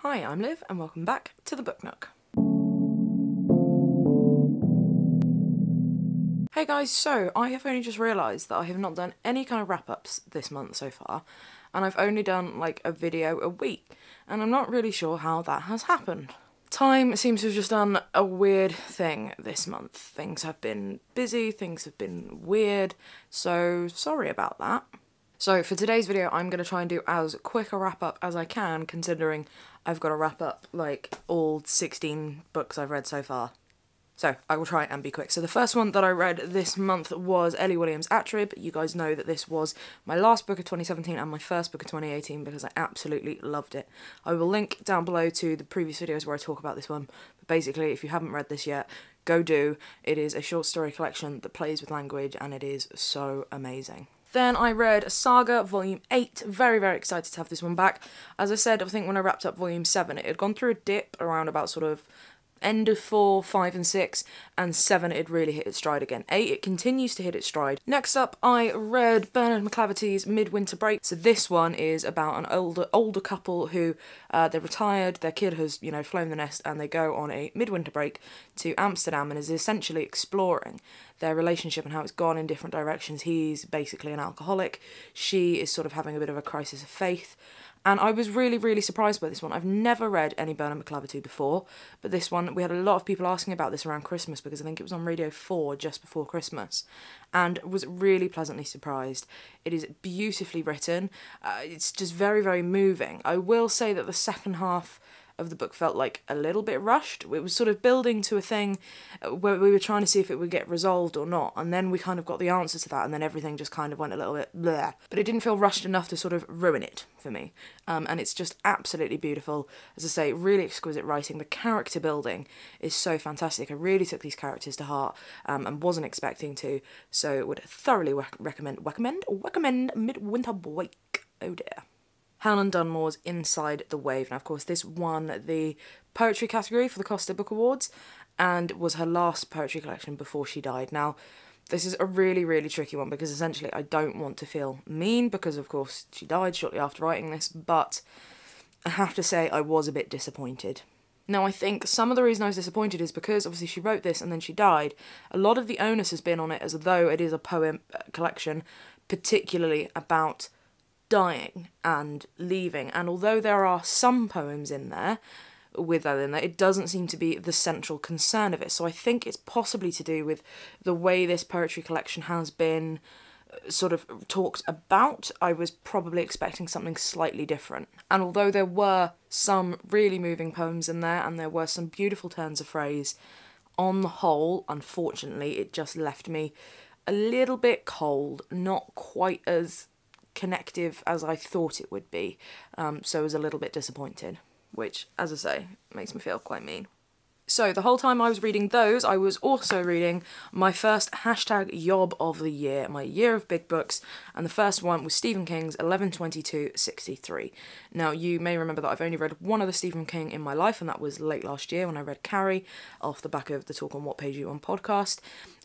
Hi, I'm Liv and welcome back to the Book Nook. Hey guys, so I have only just realised that I have not done any kind of wrap-ups this month so far, and I've only done like a video a week, and I'm not really sure how that has happened. Time seems to have just done a weird thing this month. Things have been busy, things have been weird, so sorry about that. So for today's video, I'm going to try and do as quick a wrap-up as I can, considering I've got to wrap up like all 16 books I've read so far. So I will try and be quick. So the first one that I read this month was Eley Williams' Attrib. You guys know that this was my last book of 2017 and my first book of 2018 because I absolutely loved it. I will link down below to the previous videos where I talk about this one. But basically, if you haven't read this yet, go do. It is a short story collection that plays with language and it is so amazing. Then I read Saga, Volume 8. Very, very excited to have this one back. As I said, I think when I wrapped up Volume 7, it had gone through a dip around about sort of end of 4, 5 and 6, and 7 it really hit its stride again. 8 it continues to hit its stride. Next up I read Bernard MacLaverty's Midwinter Break. So this one is about an older couple who they're retired, their kid has, you know, flown the nest, and they go on a midwinter break to Amsterdam and is essentially exploring their relationship and how it's gone in different directions. He's basically an alcoholic, she is sort of having a bit of a crisis of faith. And I was really, really surprised by this one. I've never read any Bernard MacLaverty before, but this one, we had a lot of people asking about this around Christmas because I think it was on Radio 4 just before Christmas, and was really pleasantly surprised. It is beautifully written. It's just very, very moving. I will say that the second half of the book felt like a little bit rushed. It was sort of building to a thing where we were trying to see if it would get resolved or not, and then we kind of got the answer to that, and then everything just kind of went a little bit bleh. But it didn't feel rushed enough to sort of ruin it for me. And it's just absolutely beautiful. As I say, really exquisite writing. The character building is so fantastic. I really took these characters to heart and wasn't expecting to, so would thoroughly recommend Midwinter Break. Oh dear. Helen Dunmore's Inside the Wave. Now, of course, this won the poetry category for the Costa Book Awards and was her last poetry collection before she died. Now, this is a really, really tricky one because essentially I don't want to feel mean because, of course, she died shortly after writing this, but I have to say I was a bit disappointed. Now, I think some of the reason I was disappointed is because, obviously, she wrote this and then she died. A lot of the onus has been on it as though it is a poem collection, particularly about dying and leaving, and although there are some poems in there with that in there, it doesn't seem to be the central concern of it. So I think it's possibly to do with the way this poetry collection has been sort of talked about. I was probably expecting something slightly different, and although there were some really moving poems in there and there were some beautiful turns of phrase, on the whole, unfortunately, it just left me a little bit cold, not quite as connective as I thought it would be, so I was a little bit disappointed, which, as I say, makes me feel quite mean. So the whole time I was reading those, I was also reading my first #yob of the year, my year of big books, and the first one was Stephen King's 11/22/63. Now, you may remember that I've only read one other Stephen King in my life, and that was late last year when I read Carrie, off the back of the Talk on What Page You On podcast,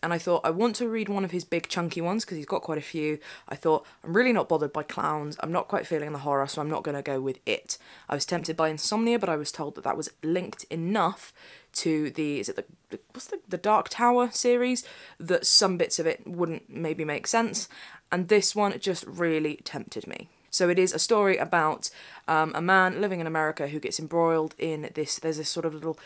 and I thought I want to read one of his big chunky ones because he's got quite a few. I thought, I'm really not bothered by clowns, I'm not quite feeling the horror, so I'm not going to go with it. I was tempted by Insomnia, but I was told that that was linked enough to the Dark Tower series that some bits of it wouldn't maybe make sense, and this one just really tempted me. So it is a story about a man living in America who gets embroiled in this, there's this sort of little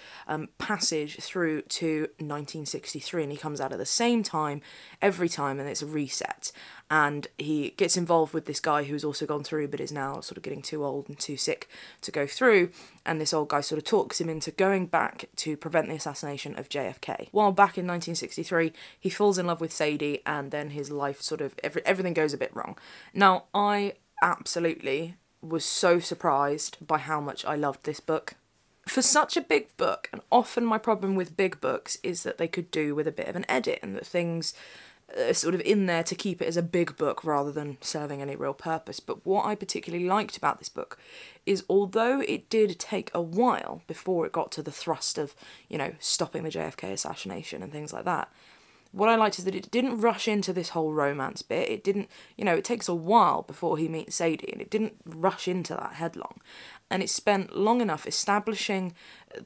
passage through to 1963, and he comes out at the same time every time, and it's a reset. And he gets involved with this guy who's also gone through but is now sort of getting too old and too sick to go through, and this old guy sort of talks him into going back to prevent the assassination of JFK. While back in 1963, he falls in love with Sadie, and then his life sort of, everything goes a bit wrong. Now, I absolutely was so surprised by how much I loved this book. For such a big book, and often my problem with big books is that they could do with a bit of an edit, and that things are sort of in there to keep it as a big book rather than serving any real purpose. But what I particularly liked about this book is, although it did take a while before it got to the thrust of, you know, stopping the JFK assassination and things like that, what I liked is that it didn't rush into this whole romance bit. It didn't, you know, it takes a while before he meets Sadie, and it didn't rush into that headlong. And it spent long enough establishing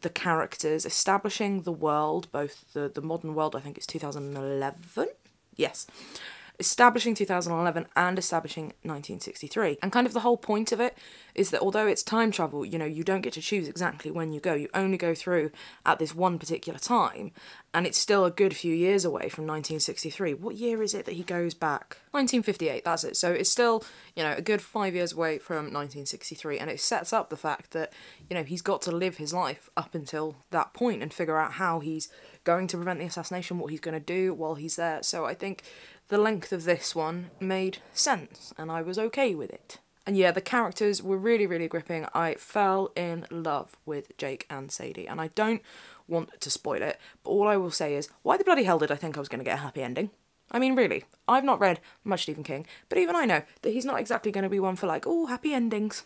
the characters, establishing the world, both the modern world, I think it's 2011? Yes. Establishing 2011 and establishing 1963. And kind of the whole point of it is that although it's time travel, you know, you don't get to choose exactly when you go. You only go through at this one particular time, and it's still a good few years away from 1963. What year is it that he goes back? 1958, that's it. So it's still, you know, a good 5 years away from 1963, and it sets up the fact that, you know, he's got to live his life up until that point and figure out how he's going to prevent the assassination, what he's going to do while he's there. So I think the length of this one made sense, and I was okay with it. And yeah, the characters were really, really gripping. I fell in love with Jake and Sadie, and I don't want to spoil it, but all I will say is, why the bloody hell did I think I was going to get a happy ending? I mean, really, I've not read much Stephen King, but even I know that he's not exactly going to be one for like, oh, happy endings.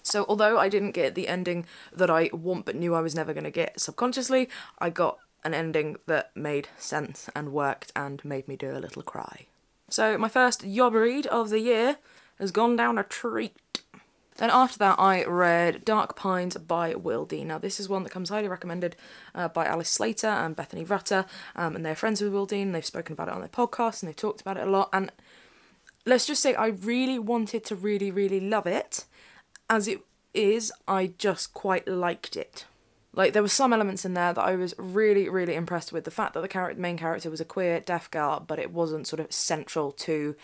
So although I didn't get the ending that I want but knew I was never going to get subconsciously, I got an ending that made sense and worked and made me do a little cry. So my first yob read of the year has gone down a treat. Then after that I read Dark Pines by Will D. Now this is one that comes highly recommended by Alice Slater and Bethany Rutter, and they're friends with Will D, and they've spoken about it on their podcast and they've talked about it a lot, and let's just say I really wanted to really, really love it. As it is, I just quite liked it. Like, there were some elements in there that I was really, really impressed with. The fact that the main character was a queer, deaf girl, but it wasn't sort of central to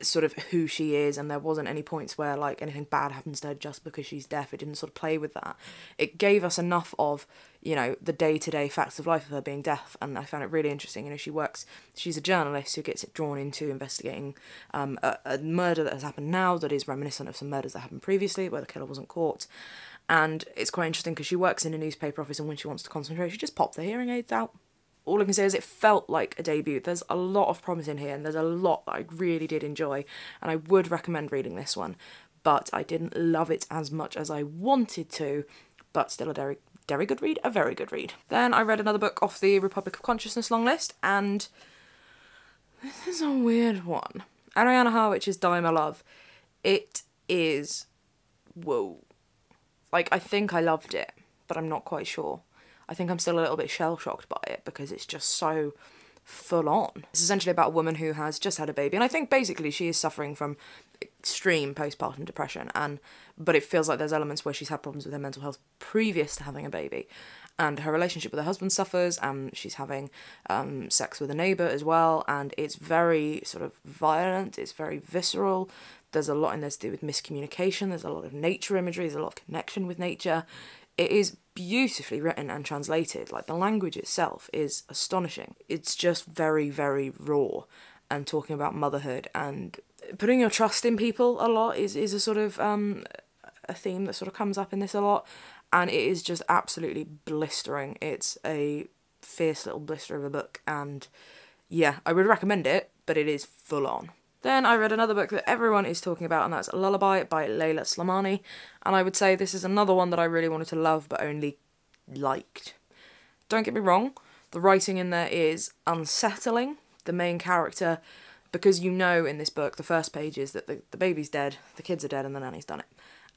sort of who she is, and there wasn't any points where, like, anything bad happens to her just because she's deaf. It didn't sort of play with that. It gave us enough of, you know, the day-to-day facts of life of her being deaf, and I found it really interesting. You know, she's a journalist who gets drawn into investigating a murder that has happened now that is reminiscent of some murders that happened previously, where the killer wasn't caught. And it's quite interesting because she works in a newspaper office, and when she wants to concentrate, she just pops the hearing aids out. All I can say is it felt like a debut. There's a lot of promise in here, and there's a lot that I really did enjoy, and I would recommend reading this one, but I didn't love it as much as I wanted to, but still a very, very good read, a very good read. Then I read another book off the Republic of Consciousness long list, and this is a weird one. Ariana Harwicz's Die My Love. It is, whoa. Like, I think I loved it, but I'm not quite sure. I think I'm still a little bit shell-shocked by it because it's just so full on. It's essentially about a woman who has just had a baby, and I think basically she is suffering from extreme postpartum depression, but it feels like there's elements where she's had problems with her mental health previous to having a baby, and her relationship with her husband suffers, and she's having sex with a neighbour as well, and it's very sort of violent, it's very visceral. There's a lot in there to do with miscommunication, there's a lot of nature imagery, there's a lot of connection with nature. It is beautifully written and translated. Like, the language itself is astonishing. It's just very, very raw, and talking about motherhood and putting your trust in people a lot is a sort of a theme that sort of comes up in this a lot, and it is just absolutely blistering. It's a fierce little blister of a book, and yeah, I would recommend it, but it is full on. Then I read another book that everyone is talking about, and that's Lullaby by Leila Slimani, and I would say this is another one that I really wanted to love but only liked. Don't get me wrong, the writing in there is unsettling. The main character, because you know in this book, the first page is that the baby's dead, the kids are dead, and the nanny's done it.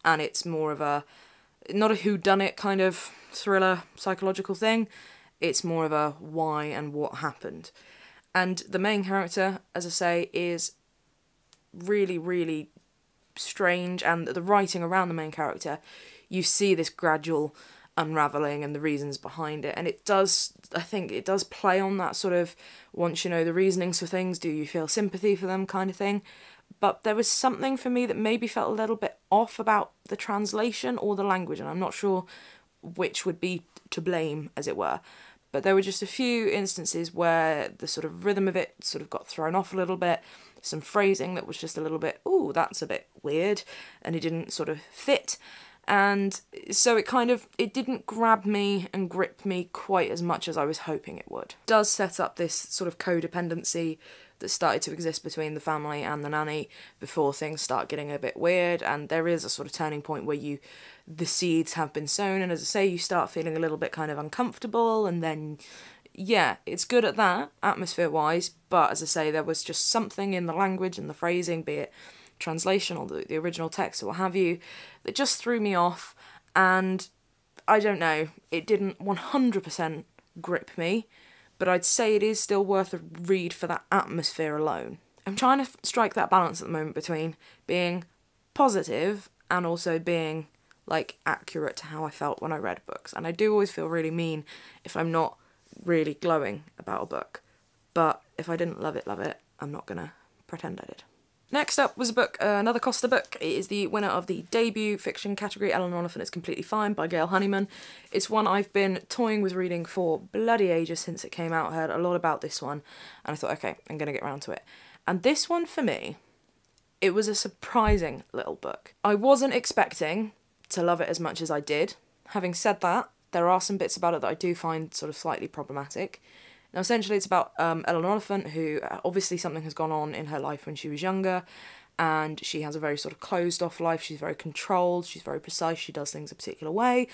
And it's more of a, not a whodunit kind of thriller, psychological thing, it's more of a why and what happened. And the main character, as I say, is really, really strange, and the writing around the main character, you see this gradual unravelling and the reasons behind it, and it does, I think it does play on that sort of, once you know the reasonings for things, do you feel sympathy for them kind of thing. But there was something for me that maybe felt a little bit off about the translation or the language, and I'm not sure which would be to blame, as it were. But there were just a few instances where the sort of rhythm of it sort of got thrown off a little bit, some phrasing that was just a little bit, ooh, that's a bit weird, and it didn't sort of fit. And so it didn't grab me and grip me quite as much as I was hoping it would. It does set up this sort of codependency that started to exist between the family and the nanny before things start getting a bit weird, and there is a sort of turning point where the seeds have been sown, and as I say, you start feeling a little bit kind of uncomfortable, and then yeah, it's good at that, atmosphere-wise, but as I say, there was just something in the language and the phrasing, be it translation or the original text or what have you, that just threw me off, and I don't know, it didn't 100% grip me, but I'd say it is still worth a read for that atmosphere alone. I'm trying to strike that balance at the moment between being positive and also being, like, accurate to how I felt when I read books, and I do always feel really mean if I'm not really glowing about a book, but if I didn't love it, I'm not gonna pretend I did. Next up was a book, another Costa book. It is the winner of the debut fiction category, Eleanor Oliphant is Completely Fine by Gail Honeyman. It's one I've been toying with reading for bloody ages since it came out. I heard a lot about this one, and I thought, okay, I'm gonna get around to it. And this one, for me, it was a surprising little book. I wasn't expecting to love it as much as I did. Having said that, there are some bits about it that I do find sort of slightly problematic. Now, essentially, it's about Eleanor Oliphant, who obviously something has gone on in her life when she was younger, and she has a very sort of closed-off life. She's very controlled, she's very precise, she does things a particular way,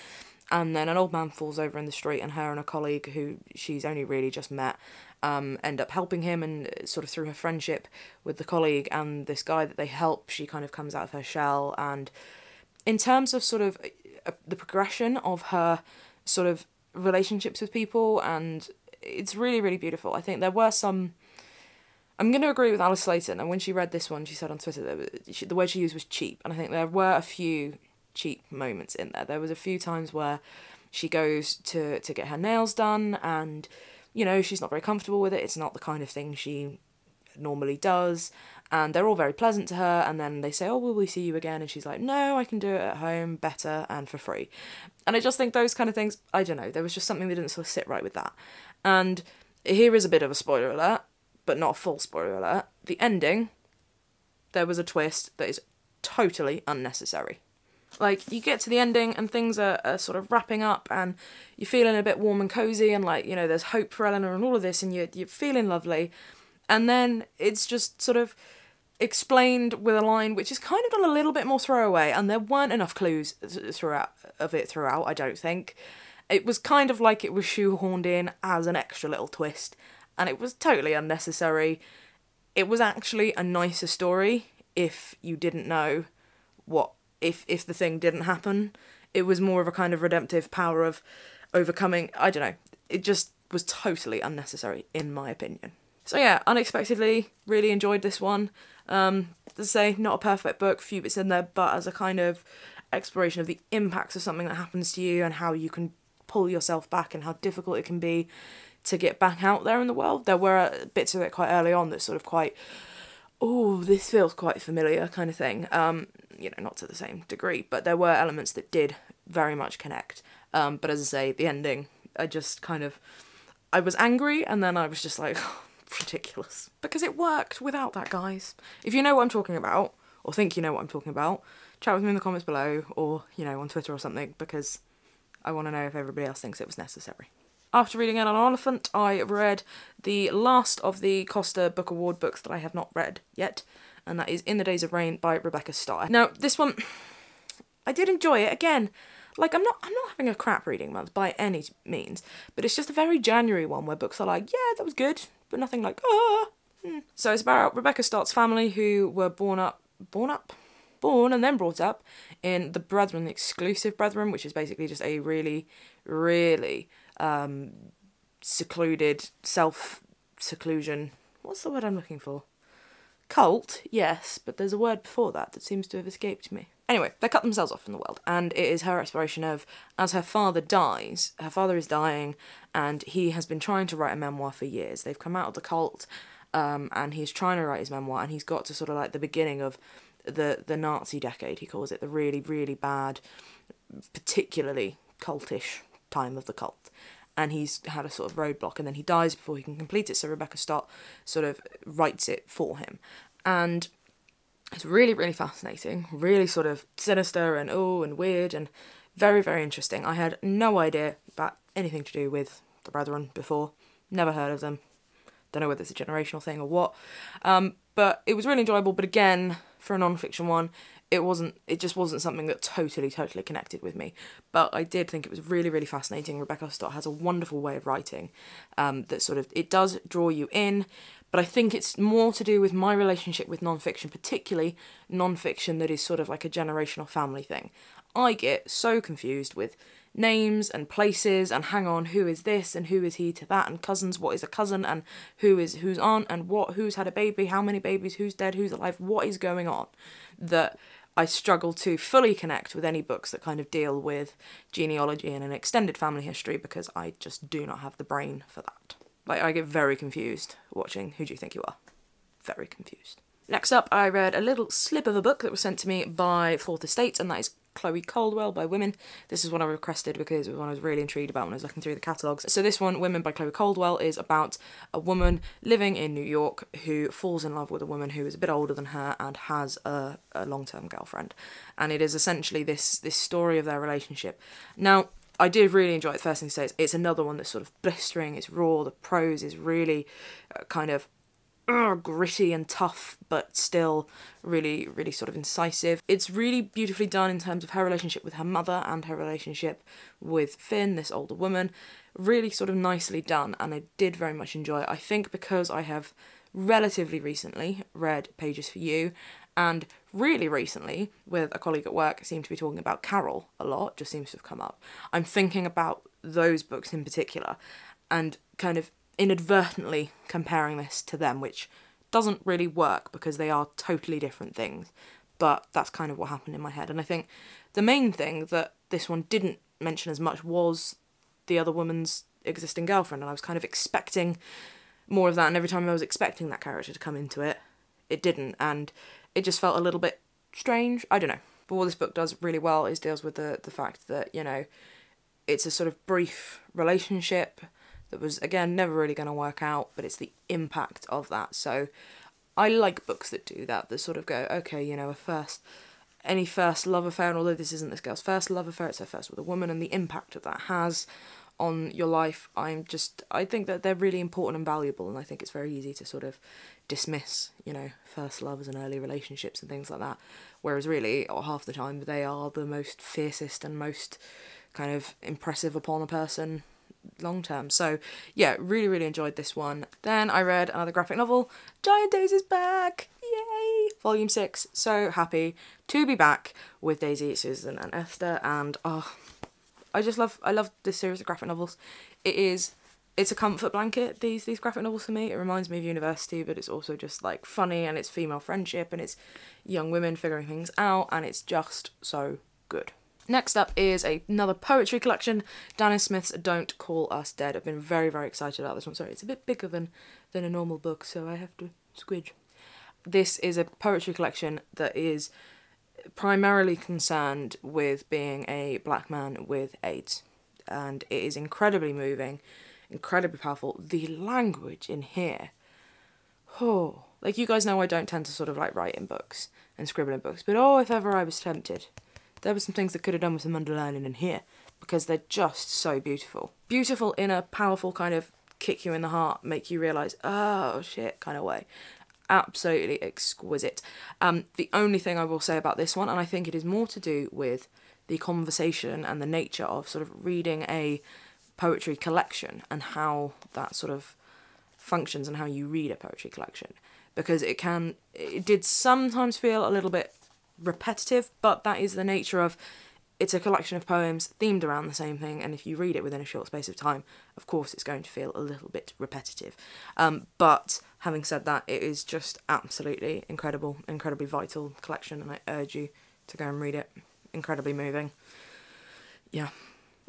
and then an old man falls over in the street, and her and a colleague who she's only really just met end up helping him, and sort of through her friendship with the colleague and this guy that they help, she kind of comes out of her shell. And in terms of sort of the progression of her sort of relationships with people, and it's really, really beautiful. I think there were some... I'm going to agree with Alice Slayton, and when she read this one, she said on Twitter that the word she used was cheap, and I think there were a few cheap moments in there. There was a few times where she goes to get her nails done, and, you know, she's not very comfortable with it. It's not the kind of thing she normally does, and they're all very pleasant to her, and then they say, oh, will we see you again? And she's like, no, I can do it at home better and for free. And I just think those kind of things, I don't know, there was just something that didn't sort of sit right with that. And here is a bit of a spoiler alert, but not a full spoiler alert. The ending, there was a twist that is totally unnecessary. Like, you get to the ending and things are sort of wrapping up, and you're feeling a bit warm and cosy, and, like, you know, there's hope for Eleanor and all of this, and you're feeling lovely. And then it's just sort of explained with a line which is kind of done a little bit more throwaway, and there weren't enough clues throughout, I don't think. It was kind of like it was shoehorned in as an extra little twist, and it was totally unnecessary. It was actually a nicer story if you didn't know what, if the thing didn't happen. It was more of a kind of redemptive power of overcoming, I don't know, it just was totally unnecessary in my opinion. So yeah, unexpectedly, really enjoyed this one. As I say, not a perfect book, few bits in there, but as a kind of exploration of the impacts of something that happens to you and how you can pull yourself back and how difficult it can be to get back out there in the world. There were bits of it quite early on that sort of quite, oh, this feels quite familiar kind of thing. You know, not to the same degree, but there were elements that did very much connect. But as I say, the ending, I just kind of, I was angry, and then I was just like, oh, ridiculous. Because it worked without that, guys. If you know what I'm talking about, or think you know what I'm talking about, chat with me in the comments below, or, you know, on Twitter or something, because I want to know if everybody else thinks it was necessary. After reading Eleanor Oliphant, I read the last of the Costa Book Award books that I have not read yet, and that is In the Days of Rain by Rebecca Starr. Now, this one, I did enjoy it. Again, like, I'm not having a crap reading month by any means, but it's just a very January one where books are like, yeah, that was good, but nothing like, ah. So it's about Rebecca Starr's family who were born and then brought up in the Brethren, the exclusive Brethren, which is basically just a really, really secluded, self-seclusion, what's the word I'm looking for? Cult, yes, but there's a word before that seems to have escaped me. Anyway, they cut themselves off from the world, and it is her exploration of, as her father dies, her father is dying, and he has been trying to write a memoir for years. They've come out of the cult, and he's trying to write his memoir, and he's got to sort of like the beginning of the Nazi decade, he calls it, the really, really bad, particularly cultish time of the cult. And he's had a sort of roadblock, and then he dies before he can complete it, so Rebecca Starr sort of writes it for him. And it's really, really fascinating, really sort of sinister and and weird and very, very interesting. I had no idea about anything to do with the Brethren before, never heard of them, don't know whether it's a generational thing or what, but it was really enjoyable. But again, for a non-fiction one, it just wasn't something that totally connected with me. But I did think it was really, really fascinating. Rebecca Stott has a wonderful way of writing that sort of, it does draw you in, but I think it's more to do with my relationship with non-fiction, particularly non-fiction that is sort of like a generational family thing. I get so confused with names and places and hang on, who is this and who is he to that, and cousins, what is a cousin, and whose aunt, and who's had a baby, how many babies, who's dead, who's alive, what is going on, that I struggle to fully connect with any books that kind of deal with genealogy and an extended family history, because I just do not have the brain for that. Like, I get very confused watching Who Do You Think You Are? Very confused. Next up, I read a little slip of a book that was sent to me by Fourth Estate, and that is Chloe Caldwell by Women. This is one I requested because it was one I was really intrigued about when I was looking through the catalogues. So this one, Women by Chloe Caldwell, is about a woman living in New York who falls in love with a woman who is a bit older than her and has a long-term girlfriend. And it is essentially this story of their relationship. Now, I did really enjoy it. The first thing to say is it's another one that's sort of blistering, it's raw, the prose is really kind of gritty and tough, but still really, really sort of incisive. It's really beautifully done in terms of her relationship with her mother and her relationship with Finn, this older woman. Really sort of nicely done, and I did very much enjoy it. I think because I have relatively recently read Pages for You, and really recently, with a colleague at work, seemed to be talking about Carol a lot, just seems to have come up. I'm thinking about those books in particular, and kind of inadvertently comparing this to them, which doesn't really work because they are totally different things, but that's kind of what happened in my head. And I think the main thing that this one didn't mention as much was the other woman's existing girlfriend, and I was kind of expecting more of that, and every time I was expecting that character to come into it, it didn't, and it just felt a little bit strange. I don't know. But what this book does really well is deals with the fact that, you know, it's a sort of brief relationship that was, again, never really going to work out, but it's the impact of that. So I like books that do that, that sort of go, okay, you know, any first love affair, and although this isn't this girl's first love affair, it's her first with a woman, and the impact that that has on your life, I think that they're really important and valuable, and I think it's very easy to sort of dismiss, you know, first loves and early relationships and things like that, whereas really, or half the time, they are the most fiercest and most kind of impressive upon a person long term. So yeah, really, really enjoyed this one. Then I read another graphic novel, Giant Days is back! Yay! Volume 6. So happy to be back with Daisy, Susan and Esther, and I love this series of graphic novels. It's a comfort blanket, these graphic novels for me. It reminds me of university, but it's also just like funny, and it's female friendship, and it's young women figuring things out, and it's just so good. Next up is another poetry collection, Dana Smith's Don't Call Us Dead. I've been very, very excited about this one. Sorry, it's a bit bigger than a normal book, so I have to squidge. This is a poetry collection that is primarily concerned with being a black man with AIDS, and it is incredibly moving, incredibly powerful. The language in here, like, you guys know I don't tend to sort of like write in books and scribble in books, but if ever I was tempted, there were some things that could have done with some underlining in here, because they're just so beautiful. Beautiful in a powerful kind of kick you in the heart, make you realise, oh shit kind of way. Absolutely exquisite. The only thing I will say about this one, and I think it is more to do with the conversation and the nature of sort of reading a poetry collection and how that sort of functions and how you read a poetry collection, because it did sometimes feel a little bit repetitive, but that is the nature of, it's a collection of poems themed around the same thing, and if you read it within a short space of time, of course it's going to feel a little bit repetitive. But having said that, it is just absolutely incredible, incredibly vital collection, and I urge you to go and read it. Incredibly moving. Yeah.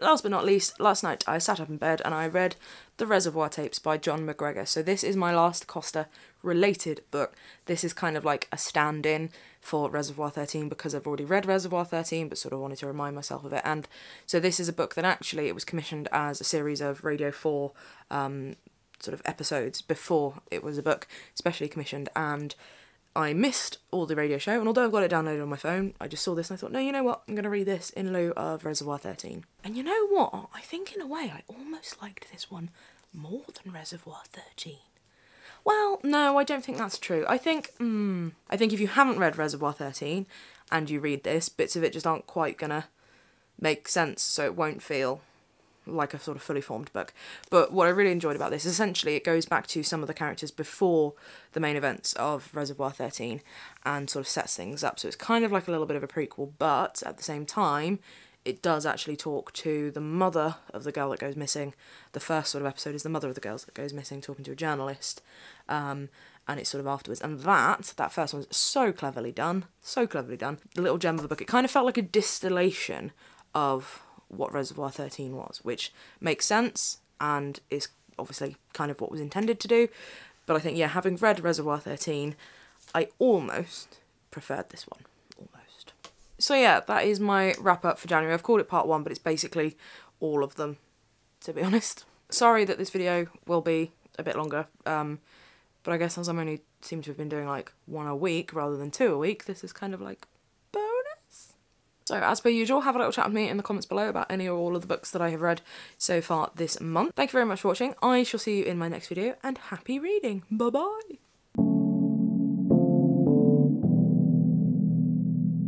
Last but not least, last night I sat up in bed and I read The Reservoir Tapes by John McGregor. So this is my last Costa-related book. This is kind of like a stand-in for Reservoir 13 because I've already read Reservoir 13, but sort of wanted to remind myself of it. And so this is a book that actually it was commissioned as a series of Radio 4 sort of episodes before it was a book, specially commissioned, and I missed all the radio show, and although I've got it downloaded on my phone, I just saw this and I thought, no, you know what, I'm going to read this in lieu of Reservoir 13. And you know what, I think in a way I almost liked this one more than Reservoir 13. Well, no, I don't think that's true. I think if you haven't read Reservoir 13, and you read this, bits of it just aren't quite gonna make sense, so it won't feel like a sort of fully formed book. But what I really enjoyed about this is essentially it goes back to some of the characters before the main events of Reservoir 13 and sort of sets things up. So it's kind of like a little bit of a prequel, but at the same time it does actually talk to the mother of the girl that goes missing. The first sort of episode is the mother of the girl that goes missing talking to a journalist, and it's sort of afterwards. And that first one's so cleverly done, so cleverly done. The little gem of the book, it kind of felt like a distillation of what Reservoir 13 was, which makes sense and is obviously kind of what was intended to do. But I think, yeah, having read Reservoir 13, I almost preferred this one. Almost. So yeah, that is my wrap up for January. I've called it part 1, but it's basically all of them, to be honest. Sorry that this video will be a bit longer, but I guess as I'm only seem to have been doing like 1 a week rather than 2 a week, this is kind of like bonus. So as per usual, have a little chat with me in the comments below about any or all of the books that I have read so far this month. Thank you very much for watching. I shall see you in my next video, and happy reading. Bye bye.